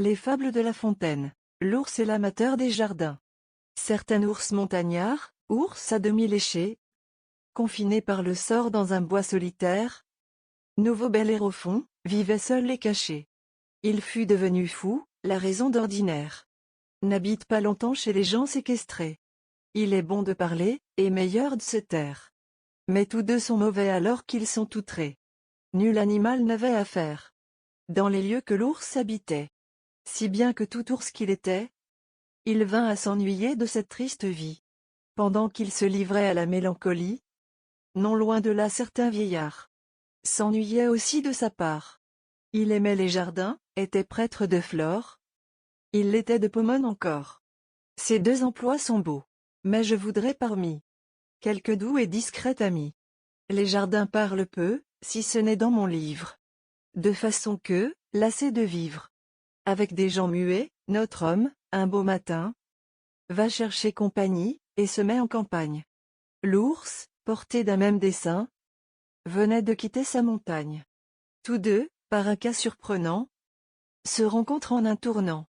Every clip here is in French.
Les fables de La Fontaine. L'ours et l'amateur des jardins. Certain ours montagnard, ours à demi léché, confiné par le sort dans un bois solitaire, nouveau bel air au fond, vivait seul et caché. Il fut devenu fou, la raison d'ordinaire n'habite pas longtemps chez les gens séquestrés. Il est bon de parler, et meilleur de se taire. Mais tous deux sont mauvais alors qu'ils sont outrés. Nul animal n'avait affaire dans les lieux que l'ours habitait. Si bien que tout ours qu'il était, il vint à s'ennuyer de cette triste vie. Pendant qu'il se livrait à la mélancolie, non loin de là certains vieillards s'ennuyaient aussi de sa part. Il aimait les jardins, était prêtre de flore. Il l'était de Pomone encore. Ces deux emplois sont beaux. Mais je voudrais parmi quelques doux et discrets amis. Les jardins parlent peu, si ce n'est dans mon livre. De façon que, lassé de vivre avec des gens muets, notre homme, un beau matin, va chercher compagnie, et se met en campagne. L'ours, porté d'un même dessein, venait de quitter sa montagne. Tous deux, par un cas surprenant, se rencontrent en un tournant.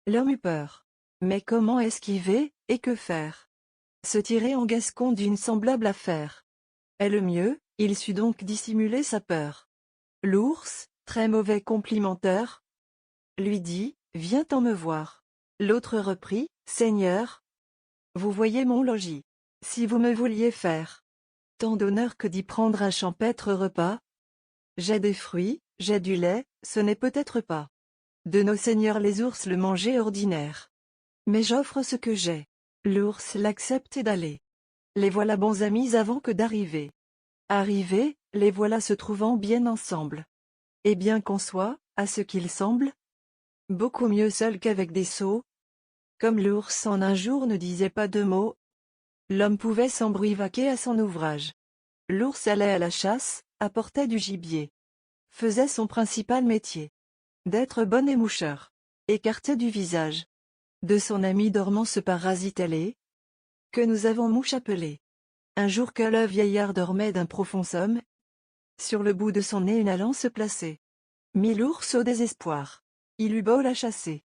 L'homme eut peur. Mais comment esquiver, et que faire? Se tirer en gascon d'une semblable affaire est le mieux, il sut donc dissimuler sa peur. L'ours, très mauvais complimenteur, lui dit, viens-t'en me voir. L'autre reprit, Seigneur, vous voyez mon logis. Si vous me vouliez faire tant d'honneur que d'y prendre un champêtre repas, j'ai des fruits, j'ai du lait, ce n'est peut-être pas de nos seigneurs les ours le manger ordinaire. Mais j'offre ce que j'ai. L'ours l'accepte et d'aller. Les voilà bons amis avant que d'arriver. Arrivés, les voilà se trouvant bien ensemble. Et bien qu'on soit, à ce qu'il semble, beaucoup mieux seul qu'avec des sots. Comme l'ours en un jour ne disait pas deux mots, l'homme pouvait sans bruit vaquer à son ouvrage. L'ours allait à la chasse, apportait du gibier. Faisait son principal métier d'être bon émoucheur. Écarté du visage de son ami dormant ce parasite ailé, que nous avons mouche appelé. Un jour que le vieillard dormait d'un profond somme, sur le bout de son nez une allant se plaçait. Mit l'ours au désespoir. Il eut beau la chasser.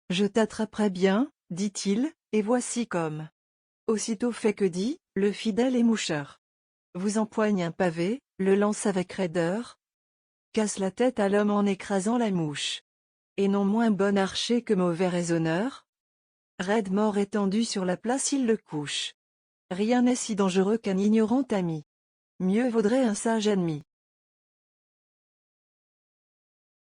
Je t'attraperai bien, dit-il, et voici comme. Aussitôt fait que dit, le fidèle émoucheur vous empoigne un pavé, le lance avec raideur, casse la tête à l'homme en écrasant la mouche. Et non moins bon archer que mauvais raisonneur, raide mort étendu sur la place il le couche. Rien n'est si dangereux qu'un ignorant ami. Mieux vaudrait un sage ennemi.